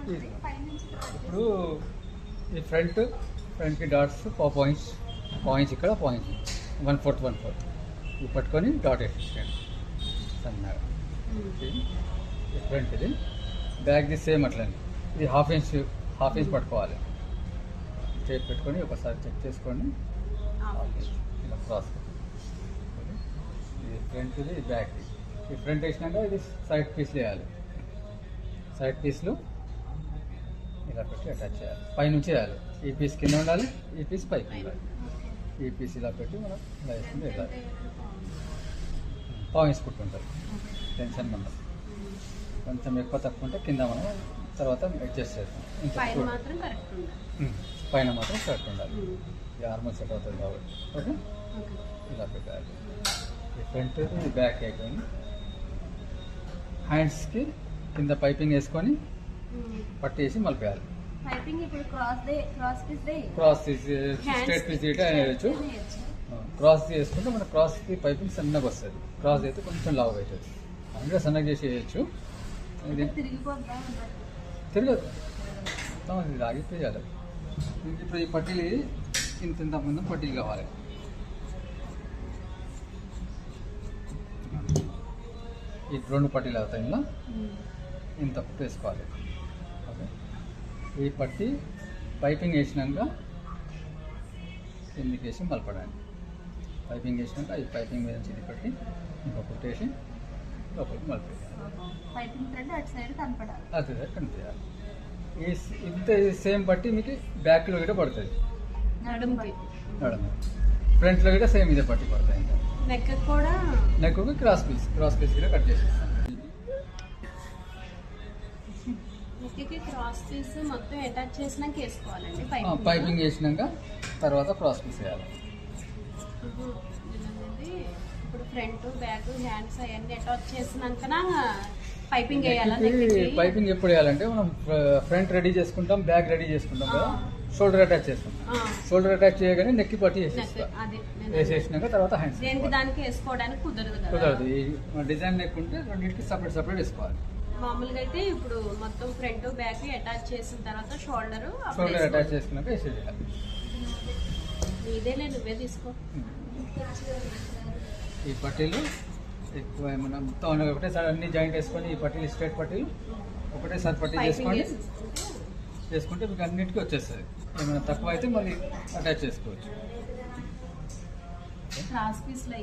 ఇప్పుడు ఈ ఫ్రంట్కి డాట్స్ పాయింట్స్ ఇక్కడ పాయింట్స్ 1/4 ఇవి పట్టుకొని డాట్ వేసేసేయండి సన్నగా. ఈ ఫ్రంట్ ఇది బ్యాక్ది సేమ్ అట్లండి. ఇది హాఫ్ ఇంచ్ పట్టుకోవాలి. టేప్ పెట్టుకొని ఒకసారి చెక్ చేసుకోండి. ఇలా క్రాస్ ఇది ఫ్రంట్ది ఇది బ్యాక్ది. ఈ ఫ్రంట్ వేసినాక ఇది సైడ్ పీస్లు వేయాలి. సైడ్ పీస్లు ఇలా పెట్టి అటాచ్ చేయాలి. పైనుంచి వేయాలి. ఈ పీస్ కింద ఉండాలి, ఈ పీస్ పైకి ఉండాలి. ఈ పీస్ ఇలా పెట్టి మనం ఇలా వేసుకుంటే వెళ్ళాలి. పాయింట్స్ కుట్టుంటుంది, టెన్షన్ ఉండదు. కొంచెం ఎక్కువ తక్కువ ఉంటే కింద మనం తర్వాత అడ్జస్ట్ చేస్తాం. పైన మాత్రం కరెక్ట్ ఉండాలి. ఇది ఆర్మల్ సెట్ అవుతుంది కాబట్టి ఓకే. ఇలా పెట్టాలి. ఈ ఫ్రంట్ ఇది బ్యాక్ అయిపోయింది. హ్యాండ్స్కి కింద పైపింగ్ వేసుకొని పట్టేసి మలిపేయాలి. క్రాస్ తీసి స్ట్రైట్ పీస్ వేయచ్చు. క్రాస్ వేసుకుంటే మన క్రాస్కి పైపింగ్ సన్నగా వస్తుంది. క్రాస్ అయితే కొంచెం లావు అవుతుంది. అందుకే సన్నగా చేసి వేయచ్చు. ఇది తిరగదు, ఇది ఆగిపోయాలి. ఇప్పుడు ఈ పట్టీలు ఇంత ముందు పట్టీలు కావాలి. ఈ 2 పట్టీలు అవుతాయి. ఇందులో ఇంత వేసుకోవాలి. ఓకే. ఈ పట్టీ పైపింగ్ వేసినాక కిందికి వేసి మలపడానికి. పైపింగ్ వేసినాక ఈ పైపింగ్ మీద ఇది పెట్టి ఇంకా కుట్టేసి లోపలికి మలిపేయాలి. అటు సైడ్ కనిపించాలి. ఇంత సేమ్ పట్టి మీకు బ్యాక్లో కూడా పడుతుంది. నడుము ఫ్రంట్లో కూడా సేమ్ ఇదే పట్టి పడతాయి. ఇంకా నెక్కు క్రాస్ పీస్ కూడా కట్ చేసేస్తాం. మొత్తం అటాచ్ చేసినాక వేసుకోవాలండి. పైపింగ్ వేసినాక తర్వాత క్రాస్ పీస్ వేయాలి. ఇప్పుడు ఫ్రంట్ బ్యాక్ హ్యాండ్స్ అవన్నీ అటాచ్ చేసినాక పైపింగ్ వేయాలి. పైపింగ్ ఎప్పుడు వేయాలంటే మనం ఫ్రంట్ రెడీ చేసుకుంటాం, బ్యాక్ రెడీ చేసుకుంటాం కదా, షోల్డర్ అటాచ్ చేస్తాం. షోల్డర్ అటాచ్ చేయగానే నెక్కి పట్టి వేసేసినాక తర్వాత హ్యాండ్స్ దానికి వేసుకోవడానికి కుదరదు. ఈ డిజైన్ నెక్ ఉంటే రెండింటికి సపరేట్ వేసుకోవాలి. మామూలుగా అయితే ఇప్పుడు మొత్తం ఫ్రంట్ బ్యాక్ అటాచ్ చేసిన తర్వాత షోల్డర్ అటాచ్ చేసుకున్నాక వేసేయాలి. ఇదేలే, నువ్వే తీసుకో. ఈ పట్టీలు ఎక్కువ మనం మొత్తం ఒకటేసారి అన్ని జాయింట్ వేసుకొని ఈ పట్టీలు స్ట్రైట్ పట్టీలు ఒకటేసారి పట్టీ చేసుకుంటే మీకు అన్నింటికి వచ్చేస్తుంది. ఏమైనా తక్కువ అయితే మళ్ళీ అటాచ్ చేసుకోవచ్చు. క్రాస్ పీస్లో